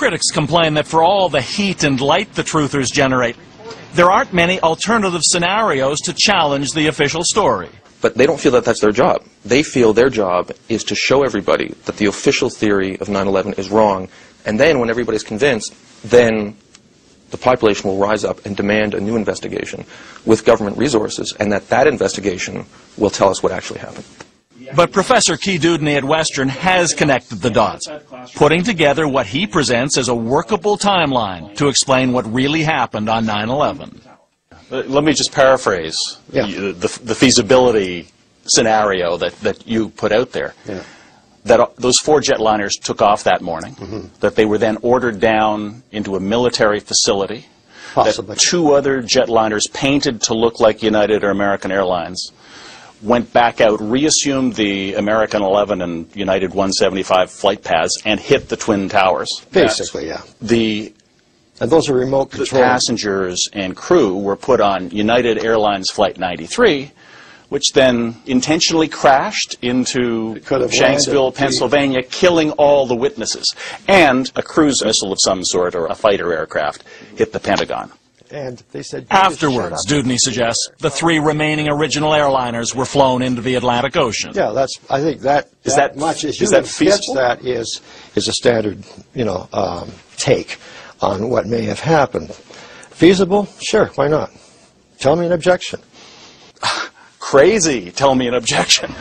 Critics complain that for all the heat and light the truthers generate, there aren't many alternative scenarios to challenge the official story. But they don't feel that that's their job. They feel their job is to show everybody that the official theory of 9/11 is wrong, and then when everybody's convinced, then the population will rise up and demand a new investigation with government resources, and that investigation will tell us what actually happened. But Professor Key Dudney at Western has connected the dots, putting together what he presents as a workable timeline to explain what really happened on 9/11. Let me just paraphrase the feasibility scenario that you put out there. Yeah. That those 4 jetliners took off that morning, that they were then ordered down into a military facility, Possibly. that 2 other jetliners painted to look like United or American Airlines went back out, reassumed the American 11 and United 175 flight paths, and hit the Twin Towers. Basically, yeah. And those are remote control. The passengers and crew were put on United Airlines Flight 93, which then intentionally crashed into Shanksville, Pennsylvania, killing all the witnesses. And a cruise missile of some sort, or a fighter aircraft, hit the Pentagon. And they said, afterwards, Dudney suggests, the 3 remaining original airliners were flown into the Atlantic Ocean. Yeah, I think that much as you is that feasible? That is a standard, take on what may have happened. Feasible? Sure, why not? Tell me an objection. Crazy, tell me an objection.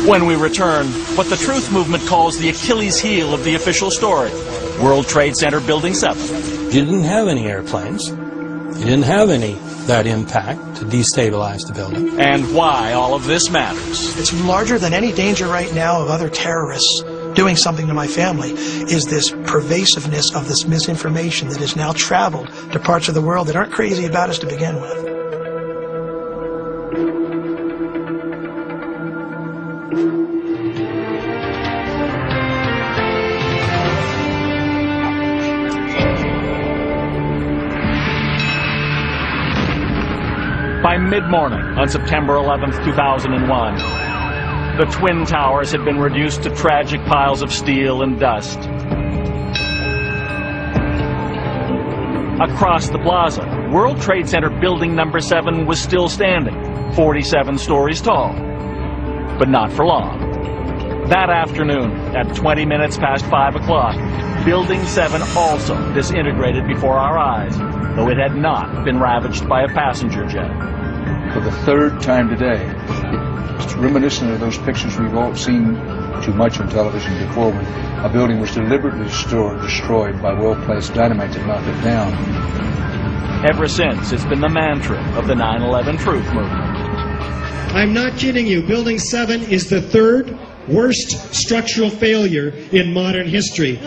When we return, what the truth movement calls the Achilles heel of the official story, World Trade Center Building 7. You didn't have any airplanes. You didn't have that impact to destabilize the building. And why all of this matters. It's larger than any danger right now of other terrorists doing something to my family, is this pervasiveness of this misinformation that has now traveled to parts of the world that aren't crazy about us to begin with. By mid-morning on September 11th, 2001, the Twin Towers had been reduced to tragic piles of steel and dust. Across the plaza, World Trade Center Building Number 7 was still standing, 47 stories tall. But not for long. That afternoon, at 20 minutes past 5 o'clock, Building 7 also disintegrated before our eyes, though it had not been ravaged by a passenger jet. For the 3rd time today, it's reminiscent of those pictures we've all seen too much on television before, when a building was deliberately destroyed by well-placed dynamite to knock it down. Ever since, it's been the mantra of the 9/11 truth movement. I'm not kidding you. Building 7 is the 3rd worst structural failure in modern history.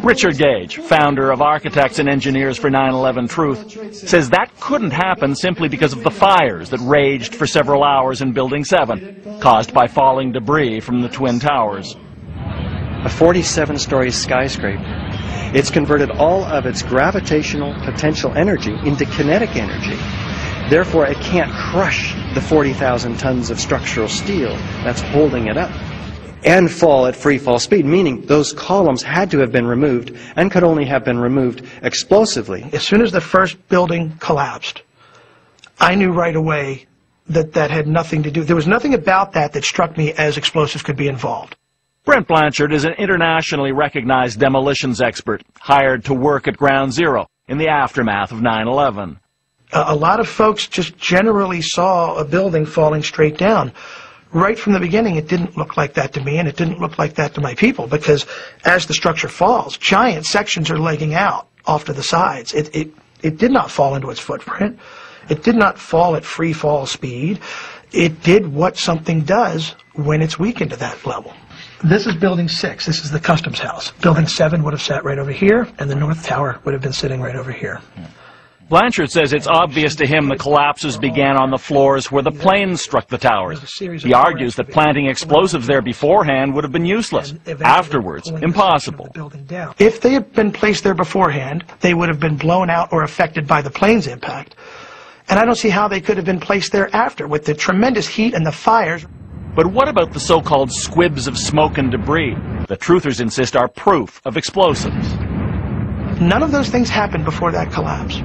Richard Gage, founder of Architects and Engineers for 9/11 Truth, says that couldn't happen simply because of the fires that raged for several hours in Building 7, caused by falling debris from the Twin Towers. A 47-story skyscraper. It's converted all of its gravitational potential energy into kinetic energy. Therefore, it can't crush the 40,000 tons of structural steel that's holding it up and fall at free fall speed, meaning those columns had to have been removed and could only have been removed explosively. As soon as the first building collapsed, I knew right away that that had nothing to do. There was nothing about that that struck me as explosives could be involved. Brent Blanchard is an internationally recognized demolitions expert hired to work at Ground Zero in the aftermath of 9/11. A lot of folks just generally saw a building falling straight down. Right from the beginning, it didn't look like that to me, and it didn't look like that to my people, because as the structure falls, giant sections are legging out off to the sides. It did not fall into its footprint. It did not fall at free fall speed. It did what something does when it's weakened to that level. This is Building 6. This is the Customs House. Building 7 would have sat right over here, and the North Tower would have been sitting right over here. Blanchard says it's obvious to him the collapses began on the floors where the planes struck the towers. He argues that planting explosives there beforehand would have been useless. Afterwards, impossible. If they had been placed there beforehand, they would have been blown out or affected by the plane's impact. And I don't see how they could have been placed there after, with the tremendous heat and the fires. But what about the so-called squibs of smoke and debris? The truthers insist are proof of explosives. None of those things happened before that collapse.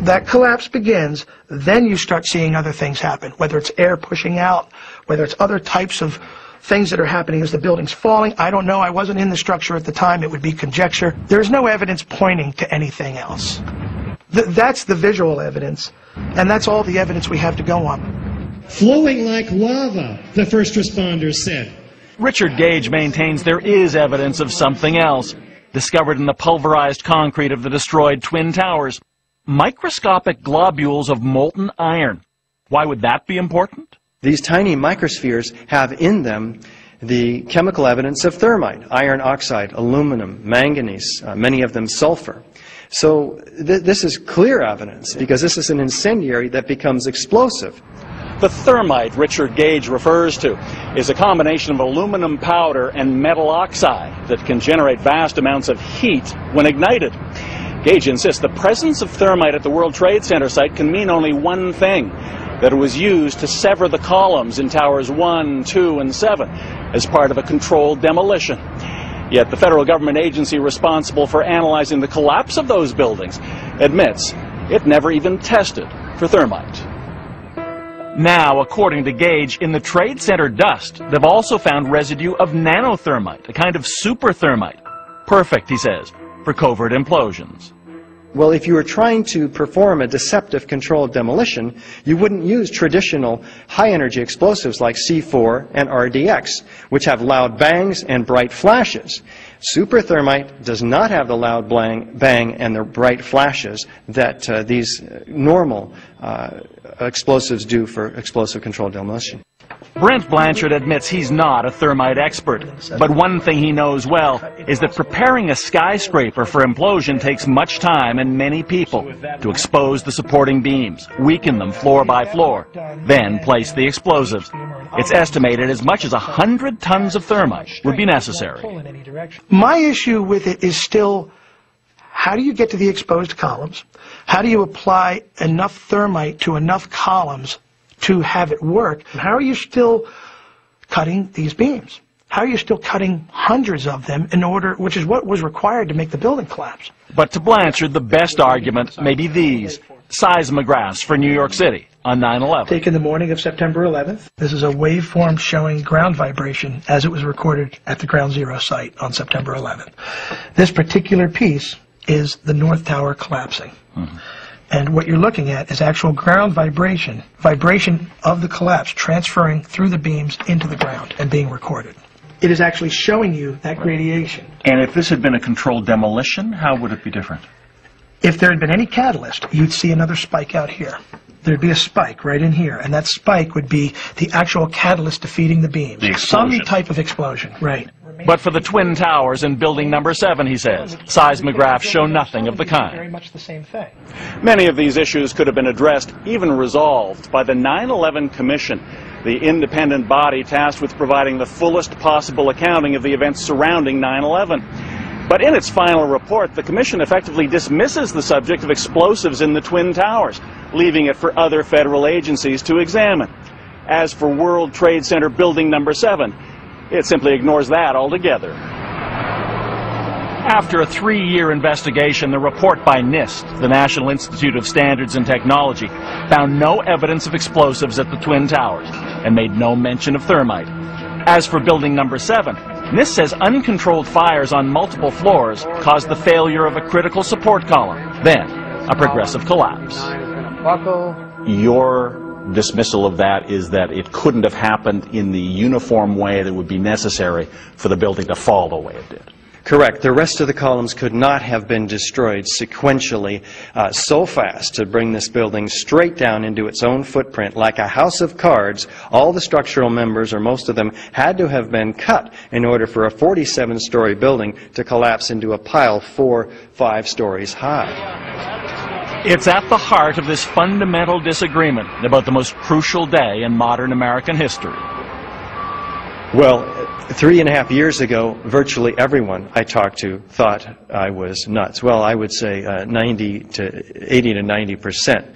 That collapse begins, then you start seeing other things happen, whether it's air pushing out, whether it's other types of things that are happening as the building's falling. I don't know. I wasn't in the structure at the time. It would be conjecture. There's no evidence pointing to anything else. That's the visual evidence, and that's all the evidence we have to go on. Flowing like lava, the first responders said. Richard Gage maintains there is evidence of something else, discovered in the pulverized concrete of the destroyed Twin Towers. Microscopic globules of molten iron. Why would that be important? These tiny microspheres have in them the chemical evidence of thermite, iron oxide, aluminum, manganese, many of them sulfur. So this is clear evidence, because this is an incendiary that becomes explosive. The thermite Richard Gage refers to is a combination of aluminum powder and metal oxide that can generate vast amounts of heat when ignited. Gage insists the presence of thermite at the World Trade Center site can mean only one thing, that it was used to sever the columns in Towers 1, 2, and 7 as part of a controlled demolition. Yet the federal government agency responsible for analyzing the collapse of those buildings admits it never even tested for thermite. Now, according to Gage, in the Trade Center dust, they've also found residue of nanothermite, a kind of super thermite. Perfect, he says, for covert implosions. Well, if you were trying to perform a deceptive controlled demolition, you wouldn't use traditional high-energy explosives like C4 and RDX, which have loud bangs and bright flashes. Super thermite does not have the loud bang and the bright flashes that these normal explosives do for explosive controlled demolition. Brent Blanchard admits he's not a thermite expert, but one thing he knows well is that preparing a skyscraper for implosion takes much time and many people to expose the supporting beams, weaken them floor by floor, then place the explosives. It's estimated as much as 100 tons of thermite would be necessary. My issue with it is still, how do you get to the exposed columns? How do you apply enough thermite to enough columns to have it work? How are you still cutting these beams? How are you still cutting hundreds of them in order, which is what was required to make the building collapse? But to Blanchard, the best argument may be these seismographs for New York City on 9/11. Taken the morning of September 11th. This is a waveform showing ground vibration as it was recorded at the Ground Zero site on September 11th. This particular piece is the North Tower collapsing. And what you're looking at is actual ground vibration of the collapse transferring through the beams into the ground and being recorded. It is actually showing you that gradation. And if this had been a controlled demolition, how would it be different? If there had been any catalyst, you'd see another spike out here. There'd be a spike right in here, and that spike would be the actual catalyst defeating the beams. The explosion. Some type of explosion, right. But for the Twin Towers and Building Number 7, he says, seismographs show nothing of the kind. Very much the same thing. Many of these issues could have been addressed, even resolved, by the 9/11 Commission, the independent body tasked with providing the fullest possible accounting of the events surrounding 9/11. But in its final report, the Commission effectively dismisses the subject of explosives in the Twin Towers, leaving it for other federal agencies to examine. As for World Trade Center Building Number 7, it simply ignores that altogether. After a 3-year investigation, the report by NIST, the National Institute of Standards and Technology, found no evidence of explosives at the Twin Towers and made no mention of thermite. As for Building Number 7, NIST says uncontrolled fires on multiple floors caused the failure of a critical support column, then a progressive collapse. Your dismissal of that is that it couldn't have happened in the uniform way that would be necessary for the building to fall the way it did. Correct. The rest of the columns could not have been destroyed sequentially so fast to bring this building straight down into its own footprint. Like a house of cards, all the structural members, or most of them, had to have been cut in order for a 47-story building to collapse into a pile 4-5 stories high. It's at the heart of this fundamental disagreement about the most crucial day in modern American history. Well, 3.5 years ago, virtually everyone I talked to thought I was nuts. Well, I would say 80 to 90%.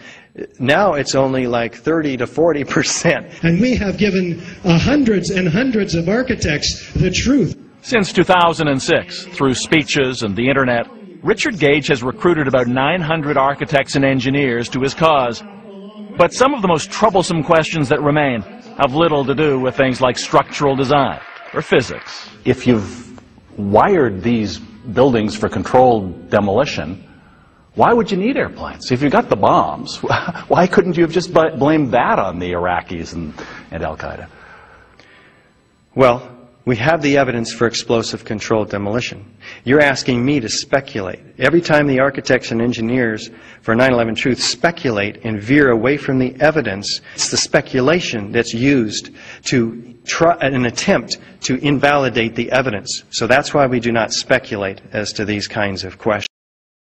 Now it's only like 30 to 40%. And we have given hundreds and hundreds of architects the truth. Since 2006, through speeches and the internet, Richard Gage has recruited about 900 architects and engineers to his cause. But some of the most troublesome questions that remain have little to do with things like structural design or physics. If you've wired these buildings for controlled demolition, why would you need airplanes? If you got the bombs, why couldn't you have just blamed that on the Iraqis and Al-Qaeda? Well, we have the evidence for explosive controlled demolition. You're asking me to speculate. Every time the architects and engineers for 9/11 Truth speculate and veer away from the evidence, it's the speculation that's used to try an attempt to invalidate the evidence. So that's why we do not speculate as to these kinds of questions.